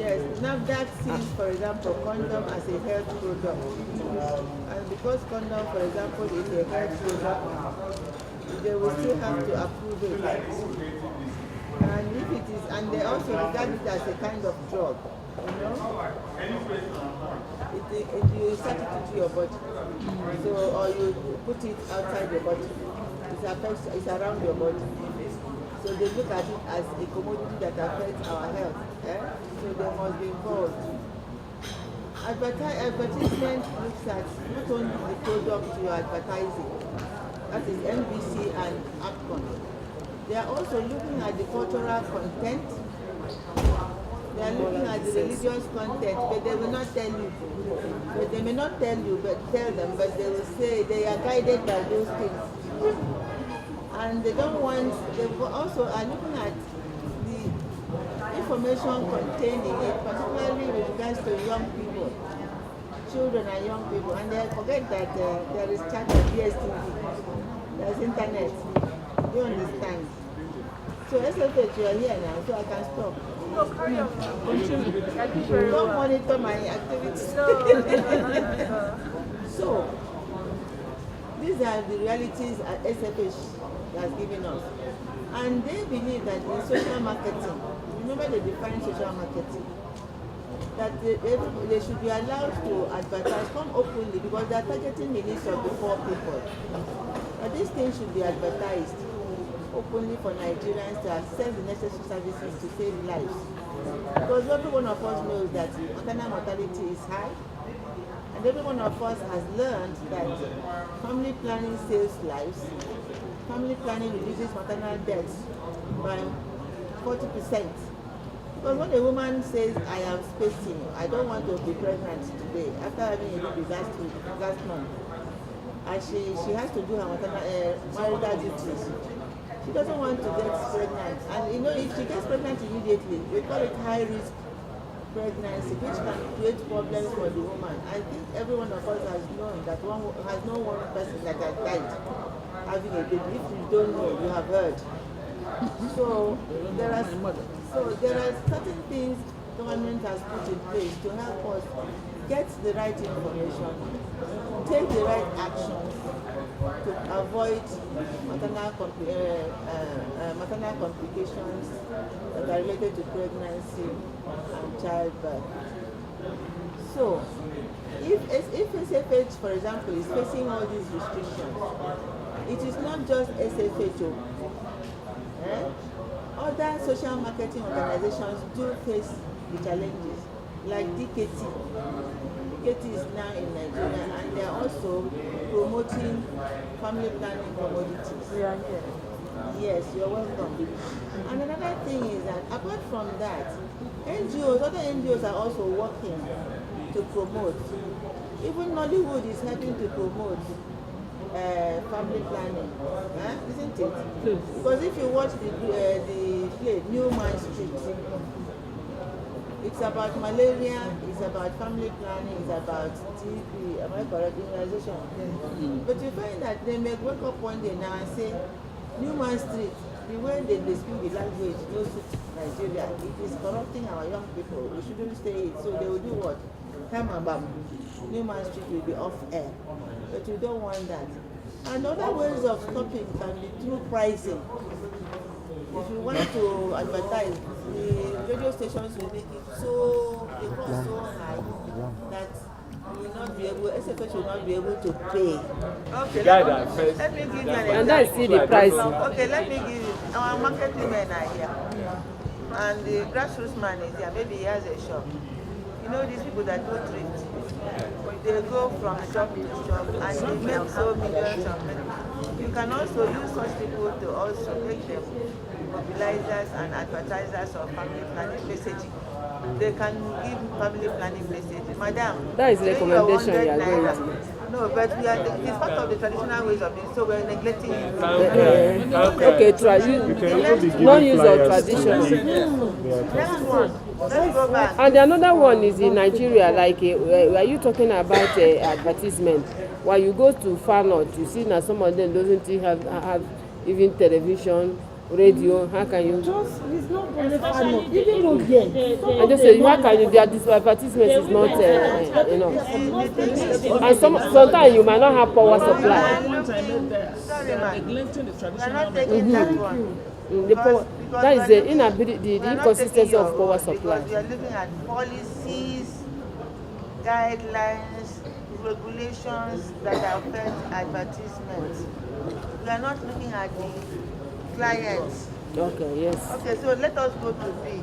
Yes, NAFDAC sees, for example, condom as a health product. And because condom, for example, is a health product, they will still have to approve it. And if it is, and they also regard it as a kind of drug, you know? You insert it into your body. So, or you put it outside your body. It's around your body. So they look at it as a commodity that affects our health. So they must be involved. Advertisement looks at not only the product you are advertising, that is NBC and APCON. They are also looking at the cultural content. They are looking at the religious content, but they will not tell you. But they may not tell you, but tell them, but they will say they are guided by those things. And they don't want, they also are looking at the information contained in it, particularly with regards to young people, children and young people. And they forget that there is chat on DSTV, there's internet. You understand? So SFH, you are here now, so I can stop. No, carry on. Don't monitor my activities. So, these are the realities at SFH has given us. And they believe that in social marketing, remember they define social marketing, that they should be allowed to advertise, come openly, because they are targeting the needs of the poor people. But these things should be advertised openly for Nigerians to access the necessary services to save lives. Because every one of us knows that maternal mortality is high, and every one of us has learned that family planning saves lives. Family planning reduces maternal deaths by 40%. Because when a woman says, I am spacing, I don't want to be pregnant today, after having a baby last month, and she has to do her marital duties, she doesn't want to get pregnant. And you know, if she gets pregnant immediately, we call it high-risk pregnancy, which can create problems for the woman. I think every one of us has known that has known one person that has died having a baby. If you don't know, you have heard. So there are certain things government has put in place to help us get the right information, take the right actions to avoid maternal complications that are related to pregnancy and childbirth. So, if SFH, for example, is facing all these restrictions, it is not just SFH. Other social marketing organizations do face the challenges, like DKT. DKT is now in Nigeria, and they are also promoting family planning commodities. We are here. Yes, you're welcome. And another thing is that apart from that, other NGOs are also working to promote. Even Nollywood is helping to promote family planning, isn't it? Because if you watch the play Newman Street, it's about malaria, it's about family planning, it's about TB, am I correct? Immunization. But you find that they may wake up one day now and say, Newman Street, the way they speak the language, no suits Nigeria, it is corrupting our young people. We shouldn't stay it. So they will do what? Newman Street will be off air. But we don't want that. And other ways of stopping can be through pricing. If you want to advertise, the radio stations will make it so high that you will not be able, SFH will not be able to pay. Okay, let me give you an example. And I see the price. Okay, let me give you, our market women are here. And the grassroots man is here, maybe he has a shop. You know these people that go thrift? They go from shop to shop and they make so millions of money. You can also use such people to also make them mobilizers and advertisers of family planning messaging. They can give family planning messages. Madam, that is the recommendation you are going to. No, but it's part of the traditional ways of it, so we're neglecting it. Non-use of tradition. Next one. Let's go back. And another one is in Nigeria, like, are you talking about advertisement? While you go to far north, you see now some of them doesn't have even television radio, how can you? Just it's not very far enough. Even though I just say how can you? Their advertisement is not enough. And sometimes you might not have power supply. Neglecting the traditional method. The power, that is the inability, the inconsistency of power supply. Because we are looking at policies, guidelines, regulations that affect advertisements. We are not looking at the clients. Okay, yes. Okay, so let us go to B.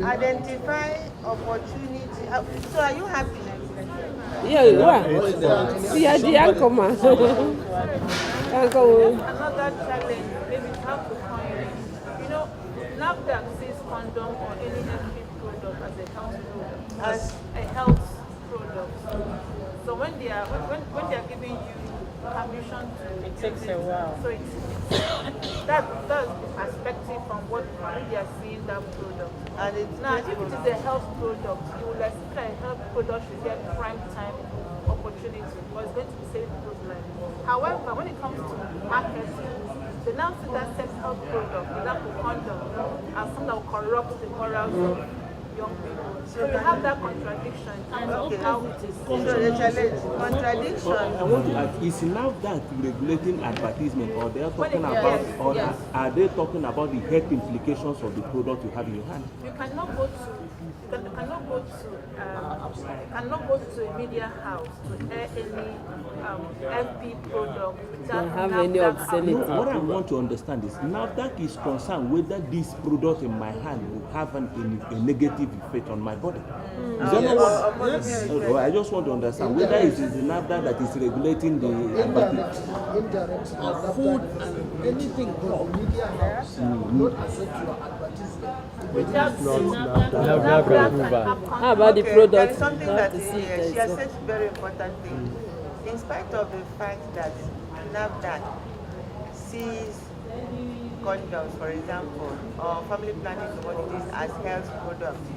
Identify opportunity. So are you happy? Yeah, you are. Yeah, the anchor man. Another challenge, maybe how to find, NAFDAC says condom or any FP product as a health product. As a health product. So when they are giving you permission to it takes a while. So that's the perspective from what they are seeing that product. And now, if it is a health product, you will expect a health product should get prime time opportunity, but it's going to be saving people's lives. However, when it comes to marketing, they now see that sex health product, for example, condom, as something that will corrupt the morals of young people. So you have that contradiction. Okay, how it is. So the challenge, contradiction. I want to ask, is now that regulating advertisement, or they are talking about, or are they talking about the health implications of the product you have in your hand? You cannot go to a media house to air any FP product without have any obscenity. No, what I want to understand is NAFDAC is concerned whether this product in my hand will have a negative effect on my body. Is that not what? Yes. I just want to understand whether it is the NAFDAC that is regulating the indirect food and anything from media house not affect your advertisement. How about the product? There is something that she has said very important thing. In spite of the fact that NAFDAC sees condoms, for example, or family planning commodities as health products,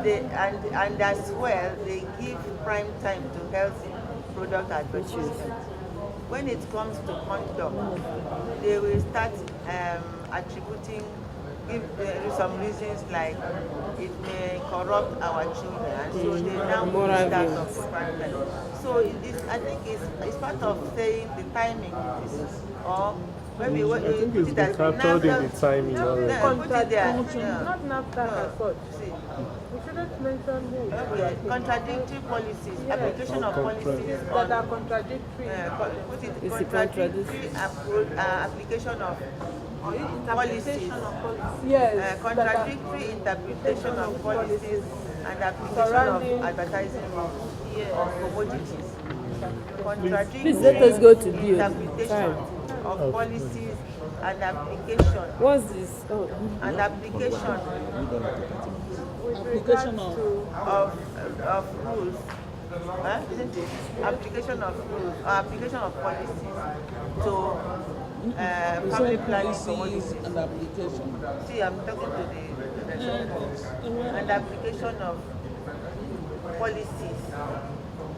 and as well, they give prime time to health product advertisement. When it comes to condom, they will start attributing, give some reasons like it may corrupt our children, so they now put that of prime time. So I think it's part of saying the timing, or maybe what you put it as captured in the timing already. Put it there. Not NAFDAC effort. We shouldn't mention who. Okay. Contradictory policies, application of policies that are contradictory. Put it contradictory application of policies. Yes. Contradictory interpretation of policies and application of advertising of commodities. Please let us go to bill. Interpretation of policies and application. What's this? Oh. And application Application of rules. Isn't it? Application of rules or application of policies to family planning commodities. And application. See, I'm talking to the and application of policies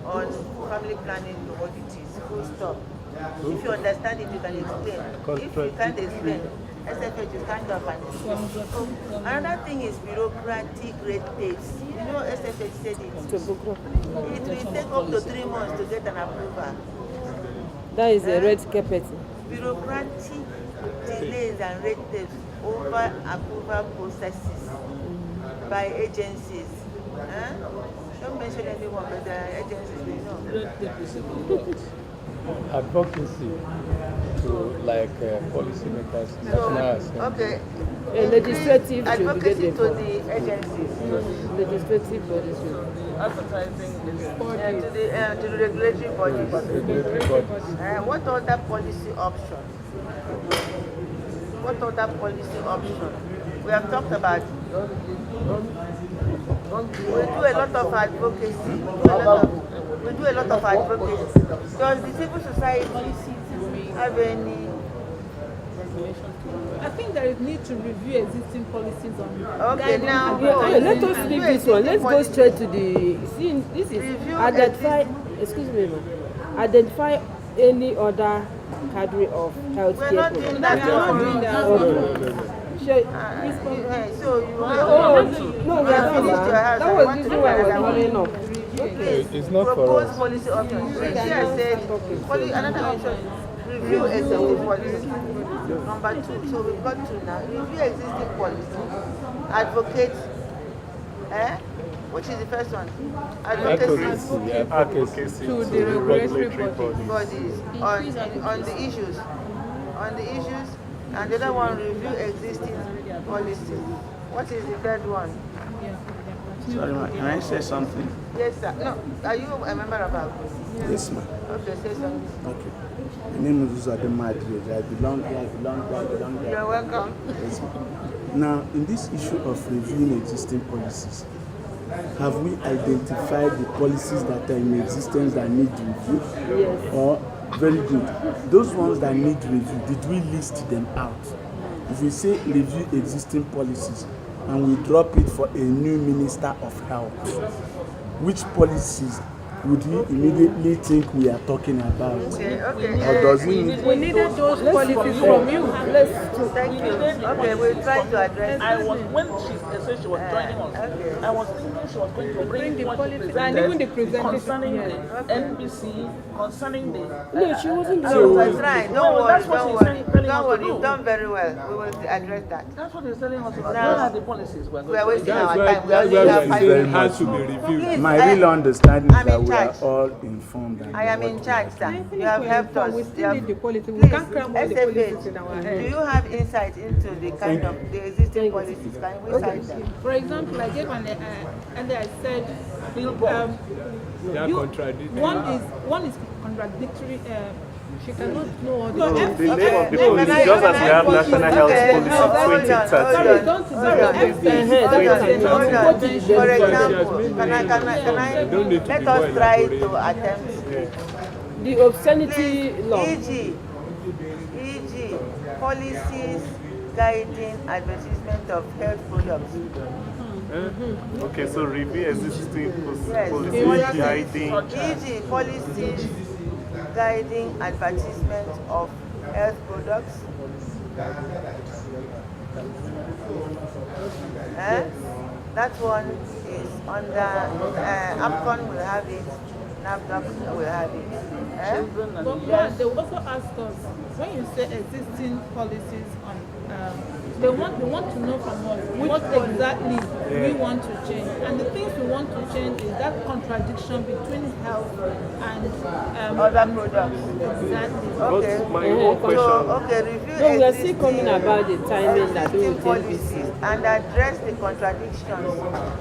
on family planning commodities. Full stop. If you understand it, you can explain. If you can't explain, SFH is kind of an Another thing is bureaucratic red tapes. SFH said it. It will take up to 3 months to get an approval. That is a red carpet. Bureaucratic delays and red tapes over approval processes by agencies. Don't mention anyone, but the agencies we know. Red tape is involved. Advocacy to policymakers, national assembly. Okay. Legislative advocacy to the agencies. Legislative bodies. Advertising to the regulatory bodies. What other policy option? What other policy option? We have talked about. We do a lot of advocacy. We do a lot of advocacy. Does the civil society have any? I think there is need to review existing policies on Okay, now let us leave this one. Let's go straight to the. See, this is identify. Excuse me, ma'am. Identify any other cadre of healthcare. We're not doing that. We're not doing that. So you No, we are not. That was the reason why I was following up. It's not for propose us. policy options. See, I said, another option, review existing policy. Number 2, so we've got 2 now. Review existing policy. Advocate, which is the first one? Advocacy To the regulatory body. bodies on the issues. And the other one, review existing policies. What is the third one? Sorry, ma, can I say something? Yes, sir. No, are you a member of our group? Yes, ma'am. Okay, say something. Okay. My name is Uzadema Adriel. I belong here. You're welcome. Yes, ma'am. Now, in this issue of reviewing existing policies, have we identified the policies that are in existence that need review? Yes. Or, very good. Those ones that need review, did we list them out? If we say review existing policies and we drop it for a new Minister of Health, which policies would he immediately think we are talking about? Okay. Or does he need? We needed those policies from you. Thank you. Okay, we'll try to address When she said she was joining us, I was thinking she was going to bring the what she policy presented and even the presentation. concerning Yeah. the NBC, concerning the. No, she wasn't No, there. we're trying. Don't that's worry. what Don't she's worry. telling Don't us worry. to do. You've done very well. We will address that. That's what he's telling us about. Now- What are the policies we're We going are to wasting do? our time. We only why have we 5 very minutes. much has to be reviewed. Please, My real understanding is I'm that in we are charge. all informed. And I am in charge, sir. You have helped us. We You still have- need the policy. We Please, can't cram all the policies in our do head. you have insight into the kind of the existing policies? Can we cite them? For example, I gave and I said, They are contradictory. one is contradictory. She cannot know all the No, policies. the name of the Okay, policy, can I- just as can we I have put National you- Health okay, Policy no, hold on, 2013. hold on, Don't- hold on. sorry, Hold on. For example, can I let us try to attempt The obscenity law. e.g. policies guiding advertisement of health products. Okay, so review existing Yes. policy guiding. E.g. policies guiding advertisement of health products. That one is under AMCON will have it, NAFDAC will have it. But one, they will also ask us, when you say existing policies on, they want to know from us what exactly we want to change. And the things we want to change is that contradiction between health and Other products. exactly. Okay. But my own question. So, okay, review No, we are still existing- coming about the timing that we will existing take this. policies and address the contradictions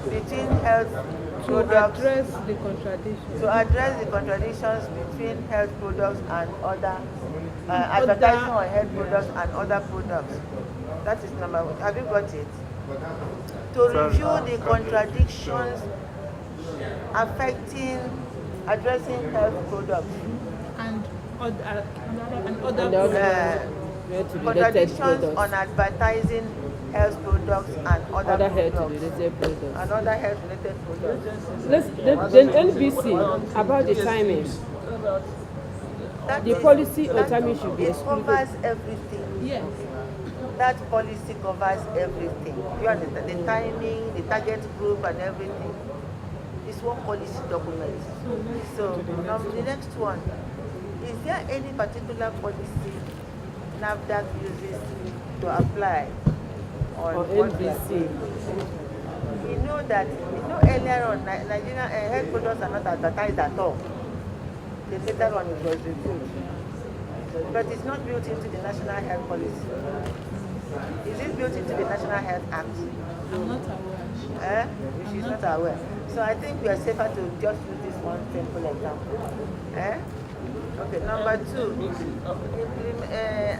between health To products. address the contradiction. To address the contradictions between health products and other advertising on health products and other products. That is number 1. Have you got it? To review the contradictions affecting addressing health products. And other And products. health-related Contradictions products. on advertising health products and other Other products. health-related products. And other health related products. Then NBC, about the timing. That The is- policy on that- timing should be it excluded. covers everything. Yes. That policy covers everything. You understand? The timing, the target group, and everything. It's one policy document. So, the next one. Is there any particular policy NAFDAC uses to apply on Or what we are NBC. doing? We know that, earlier on, Nigerian health products are not advertised at all. The later on it was reviewed. But it's not built into the National Health Policy. Is it built into the National Health Act? I'm not aware. She's not aware. So I think we are safer to just use this one simple example. Okay, number 2.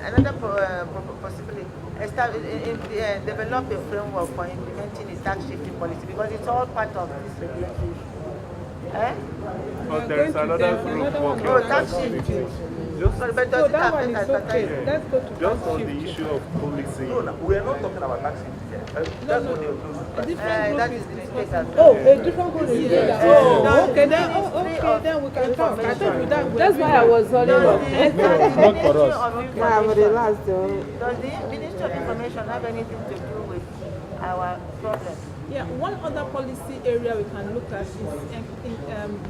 Another possibility, develop a framework for implementing the tax shifting policy because it's all part of this regulatory issue. Oh, there is another group working No, on tax that. shifting. Just, But So does it that one affect is okay. advertising? Let's go to just on shift. the issue of policy. No, we are not talking about tax shifting. That's what they do. A different That group is is the mistake as discussing. well. Oh, a different group is doing that. Oh, okay, then, then we can talk. I thought with that. That's why I was holding up. It's not for us. Yeah, I'm relaxed. Does the Ministry of Information have anything to do with our problem? Yeah, one other policy area we can look at is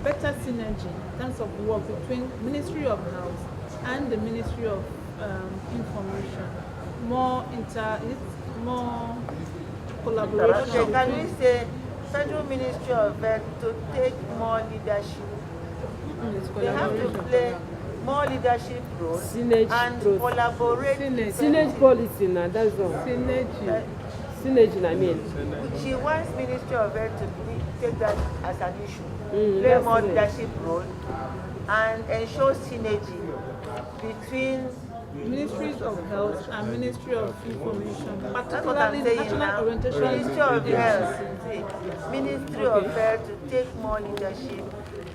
better synergy in terms of work between Ministry of Health and the Ministry of Information. More collaboration. Okay, can we say Federal Ministry of Health to take more leadership? They have to play more leadership role and collaborate. Synergy policy now, that's all. Synergy, I mean. She wants Ministry of Health to take that as an issue. Play more leadership role and ensure synergy between Ministries of Health and Ministry of Information, that's what I'm particularly saying National now. Orientation Ministry of Agency. Health, Ministry of Health to take more leadership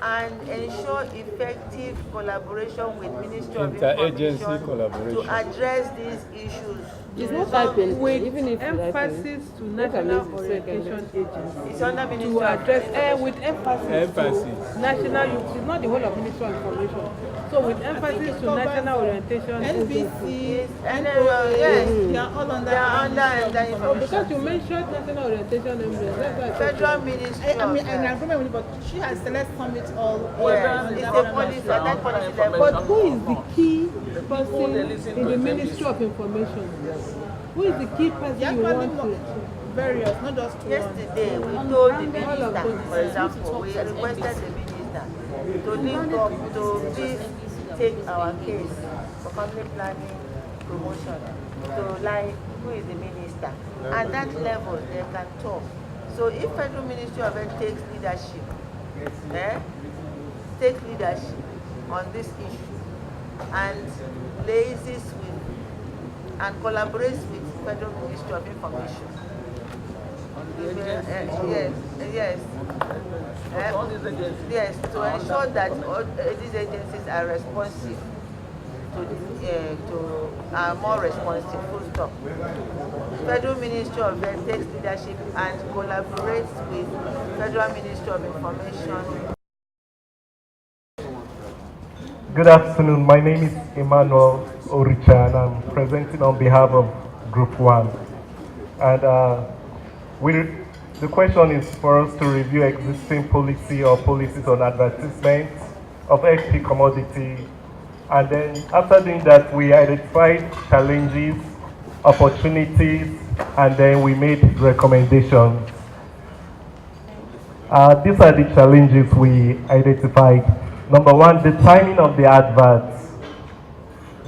and ensure effective collaboration with Ministry of Interagency Information collaboration. to address these issues. It's not typing, With even if emphasis to National Orientation Agency It's under to Ministry of address with emphasis to National Youth. It's not the whole of Ministry of Information. So with emphasis to National Orientation Agency. NBC, Yes, they are all under. They are under Ministry of information. Because you mentioned National Orientation Agency. That's why I said Federal Ministry I mean, of I'm in Health. agreement with you, but she has select summit all. Yes, it's a policy, that policy level. But who is the key person in the Ministry of Information? Who is the key person you want to? Various, not just one. Yesterday, we told the minister, for example, we requested the minister to link up to please take our case for family planning promotion. So, like, who is the minister? At that level, they can talk. So, if Federal Ministry of Health takes leadership, take leadership on this issue and liaises with and collaborates with Federal Ministry of Information. Yes, to ensure that all these agencies are responsive are more responsive, full stop. Federal Ministry of Health takes leadership and collaborates with Federal Ministry of Information. Good afternoon. My name is Emmanuel Oricha and I'm presenting on behalf of Group 1. And the question is for us to review existing policy or policies on advertisement of FP commodity. And then after doing that, we identified challenges, opportunities, and then we made recommendations. These are the challenges we identified. Number one, the timing of the adverts.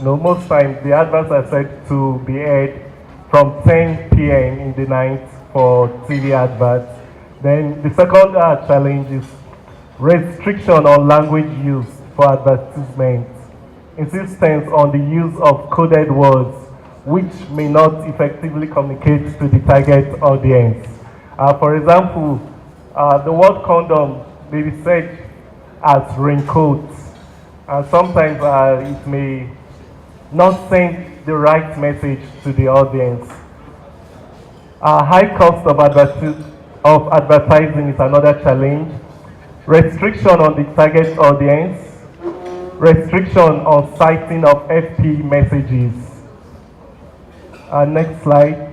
Most times the adverts are set to be aired from 10 p.m. in the night for TV adverts. Then the second challenge is restriction on language use for advertisements. Insistence on the use of coded words which may not effectively communicate to the target audience. For example, the word condom may be said as raincoats, and sometimes it may not send the right message to the audience. High cost of advertising is another challenge. Restriction on the target audience. Restriction on citing of FP messages. Next slide.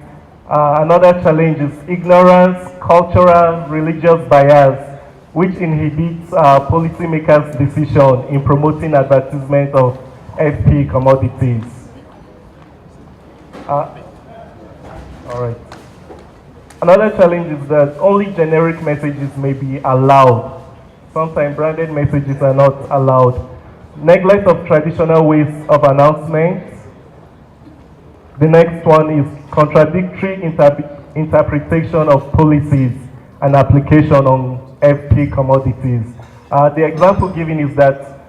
Another challenge is ignorance, cultural, religious bias, which inhibits policymakers' decision in promoting advertisement of FP commodities. All right. Another challenge is that only generic messages may be allowed. Sometimes branded messages are not allowed. Neglect of traditional ways of announcements. The next one is contradictory interpretation of policies and application on FP commodities. The example given is that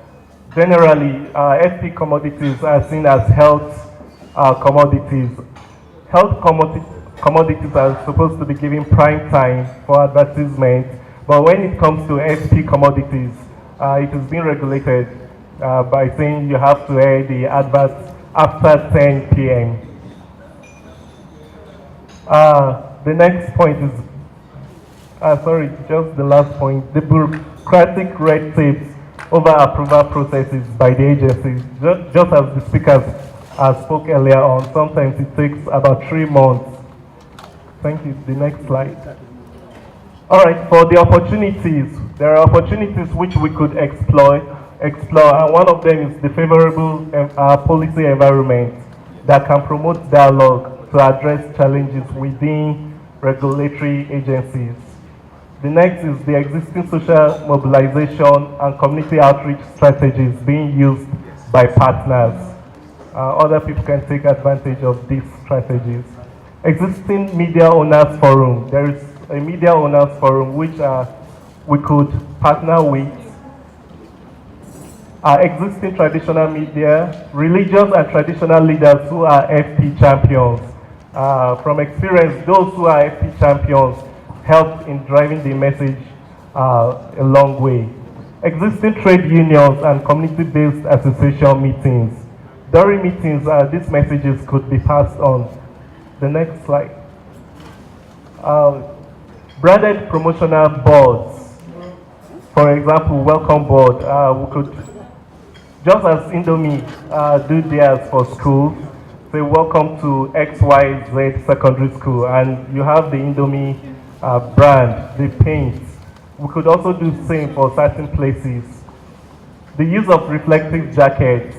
generally FP commodities are seen as health commodities. Health commodities are supposed to be given prime time for advertisement, but when it comes to FP commodities, it has been regulated by saying you have to air the adverts after 10 p.m. The next point is, sorry, just the last point, the bureaucratic red tapes over approval processes by the agencies. Just as the speakers spoke earlier on, sometimes it takes about 3 months. Thank you. The next slide. All right, for the opportunities, there are opportunities which we could explore, and one of them is the favorable policy environment that can promote dialogue to address challenges within regulatory agencies. The next is the existing social mobilization and community outreach strategies being used by partners. Other people can take advantage of these strategies. Existing media owners forum. There is a media owners forum which we could partner with. Existing traditional media, religious and traditional leaders who are FP champions. From experience, those who are FP champions help in driving the message a long way. Existing trade unions and community-based association meetings. During meetings, these messages could be passed on. The next slide. Branded promotional boards. For example, welcome board. We could, just as Indomie do theirs for schools, say welcome to XYZ secondary school, and you have the Indomie brand, the paint. We could also do the same for certain places. The use of reflective jackets.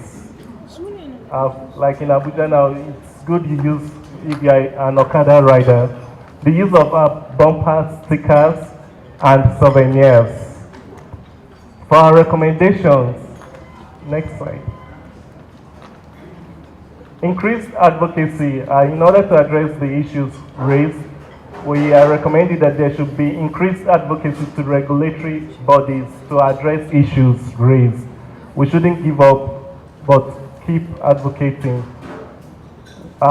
Like in Abuja now, it's good you use if you're an Okada rider. The use of bumper stickers and souvenirs. For our recommendations, next slide. Increased advocacy. In order to address the issues raised, we are recommending that there should be increased advocacy to regulatory bodies to address issues raised. We shouldn't give up, but keep advocating.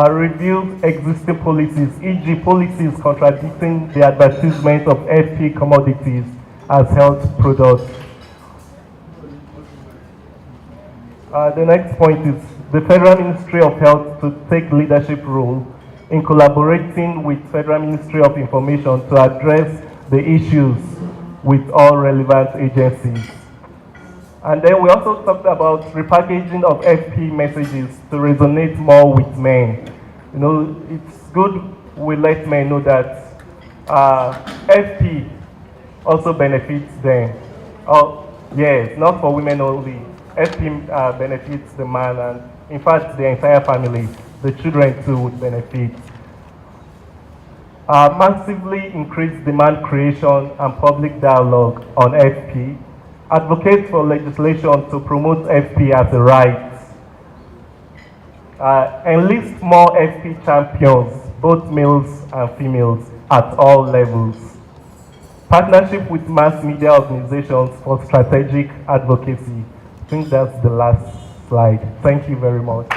Review existing policies, e.g. policies contradicting the advertisement of FP commodities as health products. The next point is the Federal Ministry of Health to take leadership role in collaborating with Federal Ministry of Information to address the issues with all relevant agencies. And then we also talked about repackaging of FP messages to resonate more with men. You know, it's good we let men know that FP also benefits them. Oh, yes, not for women only. FP benefits the man and, in fact, the entire family. The children too would benefit. Massively increase demand creation and public dialogue on FP. Advocate for legislation to promote FP as a right. Enlist more FP champions, both males and females, at all levels. Partnership with mass media organizations for strategic advocacy. I think that's the last slide. Thank you very much.